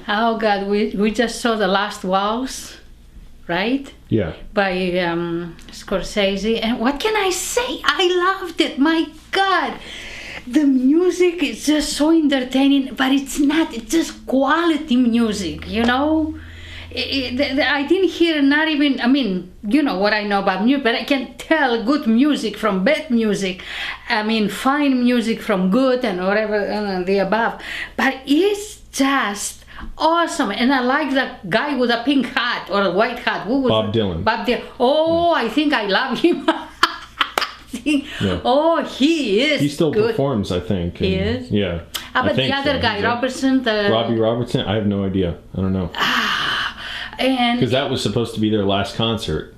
Oh God, we just saw the Last Waltz, right? Yeah. By Scorsese, and what can I say? I loved it. My God, the music is just so entertaining, but it's not. It's just quality music, you know. I didn't hear not even. I mean, you know what I know about music, but I can tell good music from bad music. I mean, fine music from good and whatever the above. But it's just awesome, and I like the guy with a pink hat or a white hat. Who was Bob Dylan. Bob Dylan. Oh, I think I love him. Yeah. Oh, he is. He still good. performs, I think. He is? Yeah. But the other guy, Robertson, Robbie Robertson. I have no idea. I don't know. And because that was supposed to be their last concert.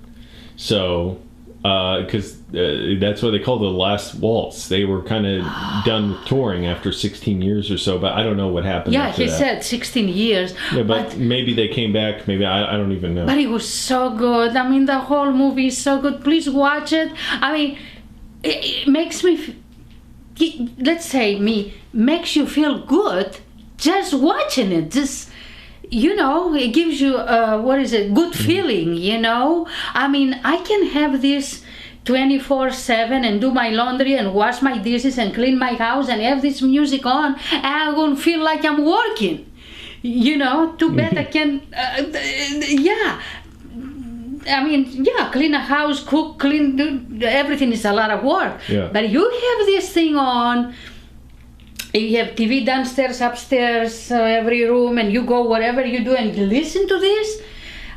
So, because that's what they call the Last Waltz. They were kind of done with touring after 16 years or so, but I don't know what happened. Yeah, after he that. said 16 years. Yeah, but maybe they came back. Maybe I don't even know. But it was so good. I mean, the whole movie is so good. Please watch it. I mean, it makes me, let's say makes you feel good just watching it. Just, you know, it gives you, good feeling, you know? I mean, I can have this 24/7 and do my laundry and wash my dishes and clean my house and have this music on, and I won't feel like I'm working. You know, too bad I can, clean a house, cook, clean, everything is a lot of work. Yeah. But you have this thing on, you have TV downstairs, upstairs, every room, and you go wherever you do and listen to this.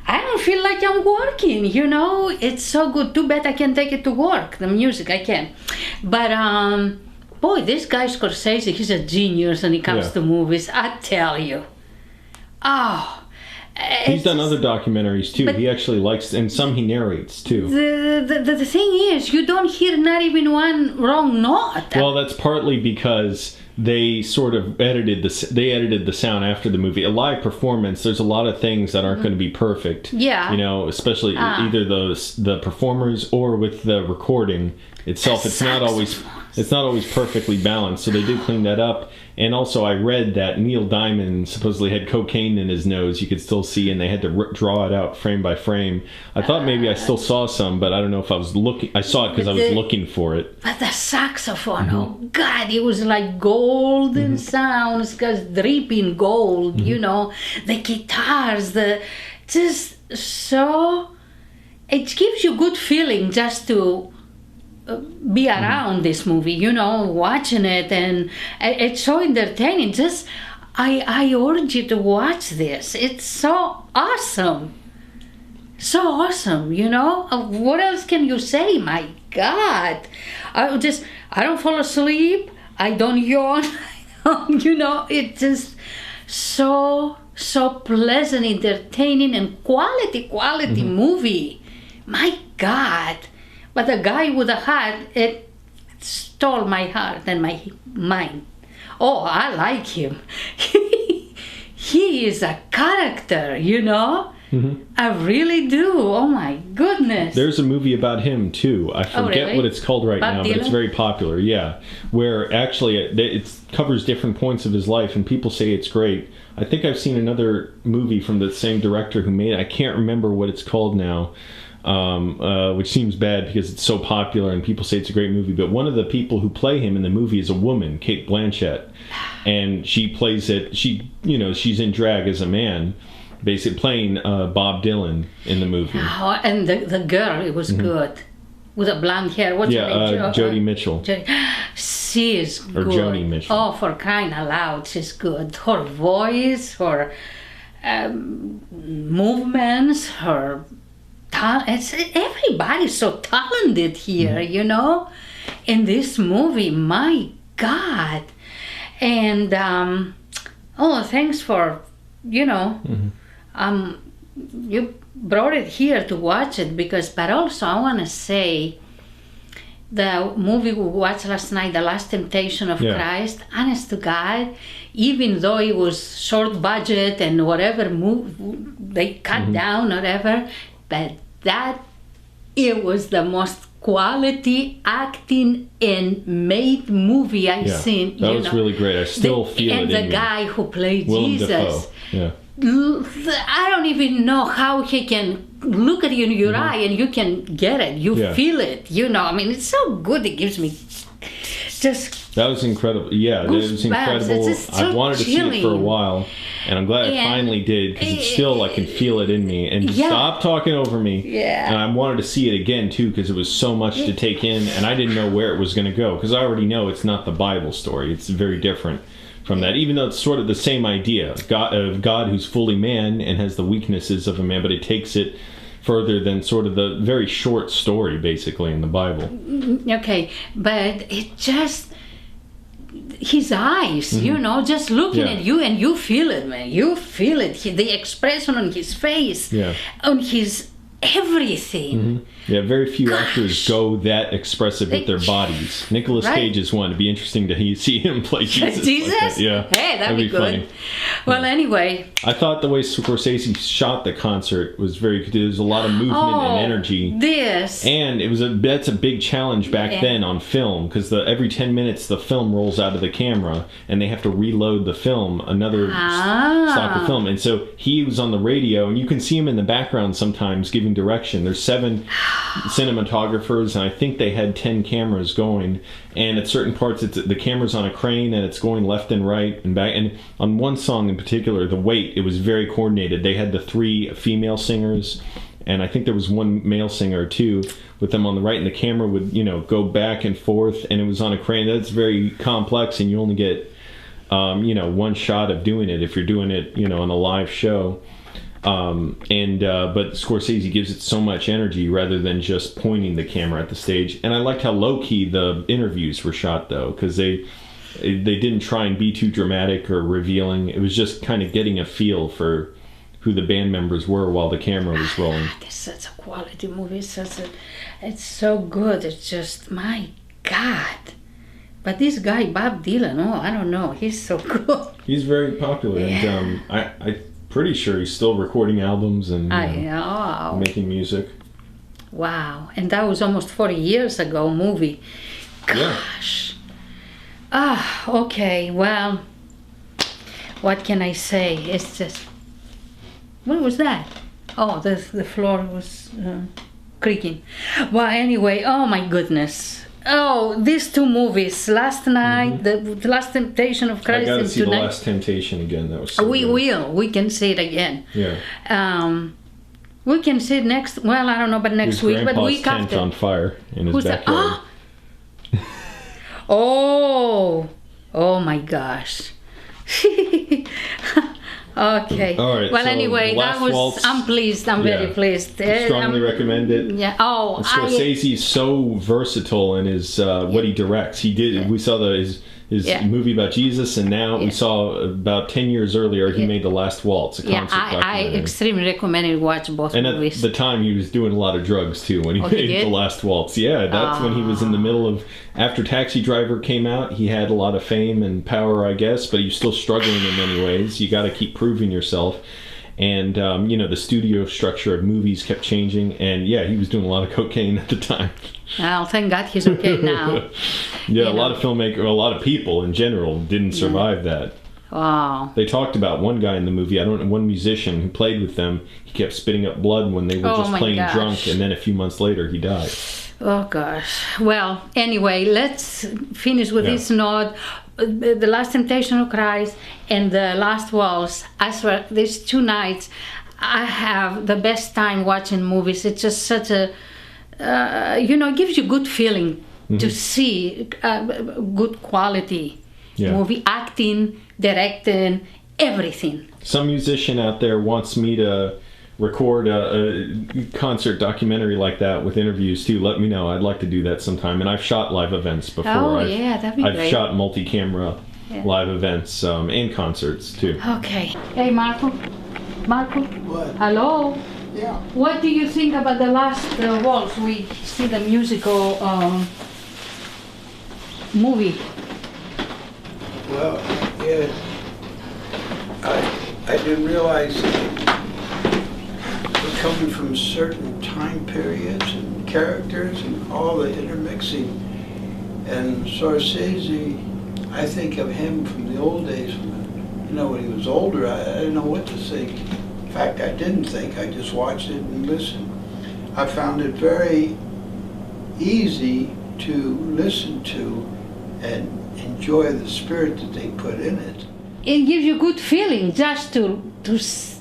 I don't feel like I'm working, you know. It's so good. Too bad I can't take it to work, the music, I can. But, boy, this guy Scorsese, he's a genius when it comes to movies, I tell you. Oh. He's done other documentaries, too. He actually likes, and some he narrates, too. The thing is, you don't hear not even one wrong note. Well, that's partly because they sort of edited the sound after the movie. A live performance, there's a lot of things that aren't going to be perfect. Yeah. You know, especially either the performers or with the recording itself. It's not always perfectly balanced. So they did clean that up. And also, I read that Neil Diamond supposedly had cocaine in his nose. You could still see, and they had to draw it out frame by frame. I thought maybe I still saw some, but I don't know if I was looking. I saw it because I was looking for it. But the saxophone, oh God, it was like golden sounds, because dripping gold, you know. The guitars, just so. It gives you good feeling just to be around this movie, you know, watching it, and it's so entertaining. Just I urge you to watch this. It's so awesome, you know. What else can you say? My God, I don't fall asleep, I don't yawn. You know, it's just so pleasant, entertaining, and quality movie. My God. But the guy with the hat, it stole my heart and my mind. Oh, I like him. He is a character, you know? I really do. Oh, my goodness. There's a movie about him, too. I forget what it's called right now, but it's very popular, yeah. Where actually it covers different points of his life, and people say it's great. I think I've seen another movie from the same director who made it. I can't remember what it's called now. Which seems bad because it's so popular and people say it's a great movie. But one of the people who play him in the movie is a woman, Cate Blanchett, and she plays it. She's in drag as a man, basically playing Bob Dylan in the movie. Oh, and the girl, it was good with the blonde hair. What's her name? Joni Mitchell. She is good. Or Joni Mitchell. Oh, for crying out loud, she's good. Her voice, her movements, her. Everybody's so talented here, you know, in this movie. My God. And thanks for, you know, you brought it here to watch it, but also I want to say the movie we watched last night, The Last Temptation of Christ, honest to God, even though it was short budget and whatever they cut down, whatever, but it was the most quality acting and made movie I've seen. That was really great. I still feel it in me. And the guy who played Willem Jesus. Dafoe. Yeah. I don't even know how he can look at you in your eye and you can get it. You feel it. I mean, it's so good. It gives me just... That was incredible. Yeah, that was incredible. I wanted to see it for a while, and I'm glad I finally did, because it's still, I can feel it in me. And stop talking over me. Yeah. And I wanted to see it again, too, because it was so much to take in, and I didn't know where it was going to go, because I already know it's not the Bible story. It's very different from that, even though it's sort of the same idea of God who's fully man and has the weaknesses of a man, but it takes it further than sort of the very short story, basically, in the Bible. Okay, but it just... his eyes, just looking at you, and you feel it, man. You feel it. The expression on his face, on his everything. Yeah, very few actors go that expressive with their bodies. Nicolas Cage is one. It'd be interesting to see him play Jesus. Jesus? Like that. Yeah. Hey, that'd be good. Funny. Well, anyway. I thought the way Scorsese shot the concert was very good. There was a lot of movement and energy. And that's a big challenge back then on film, because every 10 minutes the film rolls out of the camera and they have to reload the film, another stock of film. And so he was on the radio, and you can see him in the background sometimes giving direction. There's 7 cinematographers, and I think they had 10 cameras going, and at certain parts the camera's on a crane and it's going left and right and back. And on one song in particular, The Wait, it was very coordinated. They had the 3 female singers, and I think there was 1 male singer or 2 with them on the right, and the camera would go back and forth, and it was on a crane. That's very complex, and you only get 1 shot of doing it if you're doing it on a live show. But Scorsese gives it so much energy rather than just pointing the camera at the stage. And I liked how low-key the interviews were shot, though, because they didn't try and be too dramatic or revealing. It was just kind of getting a feel for who the band members were while the camera was rolling. It's such a quality movie. It's so good. It's just, my God. But this guy, Bob Dylan, I don't know. He's so good. He's very popular. And I pretty sure he's still recording albums and making music. Wow. And that was almost 40 years ago movie. Gosh. Okay. Well, what can I say? It's just... What was that? Oh, the floor was creaking. Well, anyway, oh my goodness. Oh, these 2 movies, last night, the Last Temptation of Christ. I gotta see tonight. The Last Temptation again. That was so We good. will. We can see it again. Yeah. We can see it next. Well, I don't know, but next week. But week tent after. On fire in his backyard. Oh my gosh. Okay. All right. Well, so anyway, Last that was. Waltz, I'm pleased. I'm very pleased. Strongly recommend it. Yeah. Oh, and Scorsese's so versatile in his what he directs. He did. Yeah. We saw his movie about Jesus, and now we saw about 10 years earlier he made The Last Waltz. I extremely recommend you watch both movies. At the time he was doing a lot of drugs too when he made The Last Waltz. Yeah, that's when he was in the middle of, after Taxi Driver came out, he had a lot of fame and power, I guess, but he was still struggling in many ways. You got to keep proving yourself. And, the studio structure of movies kept changing. And, he was doing a lot of cocaine at the time. Well, thank God he's okay now. A lot of filmmakers, a lot of people in general didn't survive that. Wow. They talked about one guy in the movie, I don't know, one musician who played with them. He kept spitting up blood when they were just playing drunk. And then a few months later, he died. Oh, gosh. Well, anyway, let's finish with this note. The Last Temptation of Christ and The Last Waltz. I swear, these 2 nights, I have the best time watching movies. It's just such a, it gives you good feeling to see good quality movie, acting, directing, everything. Some musician out there wants me to record a concert documentary like that with interviews too. Let me know. I'd like to do that sometime. And I've shot live events before. That'd be great. I've shot multi-camera live events and concerts too. Okay. Hey, Marco. What? Hello. Yeah. What do you think about The Last Waltz? We see the musical movie. Well, I didn't realize we're coming from certain time periods and characters and all the intermixing. And Scorsese, I think of him from the old days, when he was older, I didn't know what to think. In fact, I didn't think, I just watched it and listened. I found it very easy to listen to and enjoy the spirit that they put in it. It gives you good feeling just to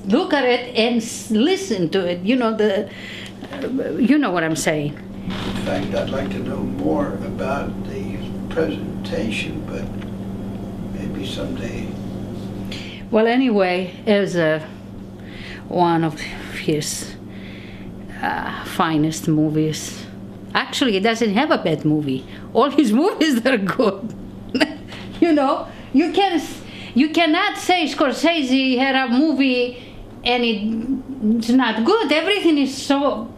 look at it and listen to it. You know what I'm saying. In fact, I'd like to know more about the presentation, but maybe someday. Well, anyway, it was one of his finest movies. Actually, he doesn't have a bad movie. All his movies are good. You cannot say Scorsese had a movie and it's not good. Everything is so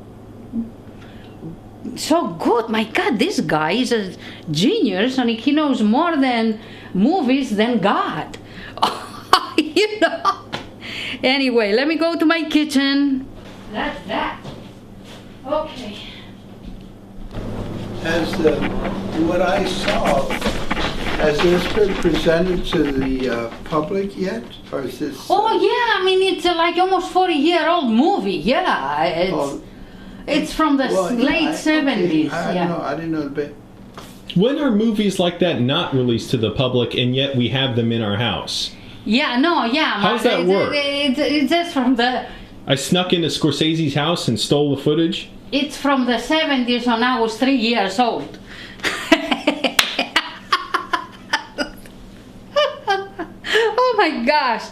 good. My God, this guy is a genius, and he knows more than movies than God. Anyway, let me go to my kitchen. That's that. Okay. What I saw, has this been presented to the public yet, or is this? Oh yeah, I mean it's like almost 40-year-old movie. Yeah, it's from the late 70s. I didn't know the bit. When are movies like that not released to the public, and yet we have them in our house? Yeah, no, yeah. How does that work? It's just from the... I snuck into Scorsese's house and stole the footage? It's from the 70s when I was 3 years old. Oh my gosh.